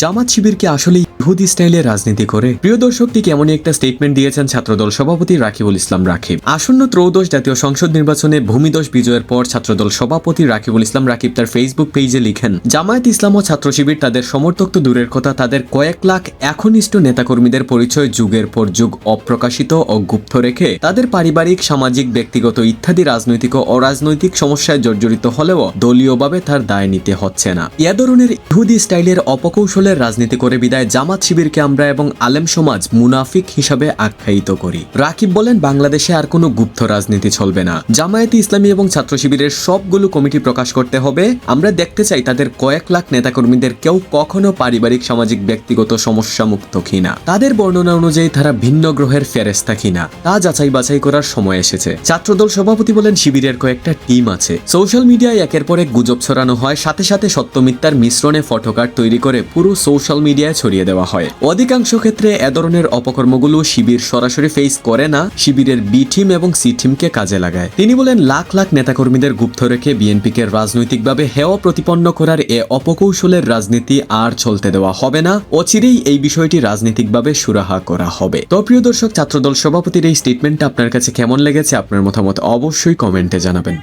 জামাত শিবির কি আসলে ইহুদি স্টাইলে রাজনীতি করে? প্রিয় দর্শক, ঠিক এমনই একটা স্টেটমেন্ট দিয়েছেন ছাত্রদল সভাপতি রাকিবুল ইসলাম রাকিব। আসন্ন ত্রয়োদশ জাতীয় সংসদ নির্বাচনে ভূমিদশ বিজয়ের পর ছাত্রদল সভাপতি রাকিবুল ইসলাম রাকিব তার ফেসবুক পেজে লিখেন, জামায়াত ইসলাম ও ছাত্র শিবির তাদের সমর্থক তো দূরের কথা, তাদের কয়েক লাখ একনিষ্ঠ নেতাকর্মীদের পরিচয় যুগের পর যুগ অপ্রকাশিত ও গুপ্ত রেখে তাদের পারিবারিক, সামাজিক, ব্যক্তিগত ইত্যাদি রাজনৈতিক ও অরাজনৈতিক সমস্যায় জর্জরিত হলেও দলীয়ভাবে তার দায় নিতে হচ্ছে না। এ ধরনের ইহুদি স্টাইলের অপকৌশলের রাজনীতি করে বিদায় জামাত শিবিরকে আমরা এবং আলেম সমাজ মুনাফিক হিসাবে আখ্যায়িত করি। রাকিব বলেন, বাংলাদেশে আর কোনো গুপ্ত রাজনীতি চলবে না। জামায়াতে ইসলামী এবং ছাত্র শিবিরের সবগুলো কমিটি প্রকাশ করতে হবে। আমরা দেখতে চাই তাদের কয়েক লাখ নেতাকর্মীদের কেউ কখনো পারিবারিক, সামাজিক, ব্যক্তিগত সমস্যা মুক্ত কিনা, তাদের বর্ণনা অনুযায়ী তারা ভিন্ন গ্রহের ফেরেস্তা কিনা তা যাচাই বাছাই করার সময় এসেছে। ছাত্রদল সভাপতি বলেন, শিবিরের কয়েকটা টিম আছে। সোশ্যাল মিডিয়ায় একের পর এক গুজব ছড়ানো হয়, সাথে সাথে সত্য মিথ্যার মিশ্রণে ফটোকার্ড তৈরি করে পুরো সোশ্যাল মিডিয়ায় ছড়িয়ে দেওয়া হয়। অধিকাংশ ক্ষেত্রে এ ধরনের অপকর্মগুলো শিবির সরাসরি ফেস করে না, শিবিরের বি টিম এবং সি টিমকে কাজে লাগায়। তিনি বলেন, লাখ লাখ নেতাকর্মীদের গুপ্ত রেখে বিএনপিকে রাজনৈতিকভাবে হেয় প্রতিপন্ন করার এ অপকৌশলের রাজনীতি আর চলতে দেওয়া হবে না। অচিরেই এই বিষয়টি রাজনৈতিকভাবে সুরাহা করা হবে। তো প্রিয় দর্শক, ছাত্রদল সভাপতির এই স্টেটমেন্টটা আপনার কাছে কেমন লেগেছে? আপনার মতামত অবশ্যই কমেন্টে জানাবেন।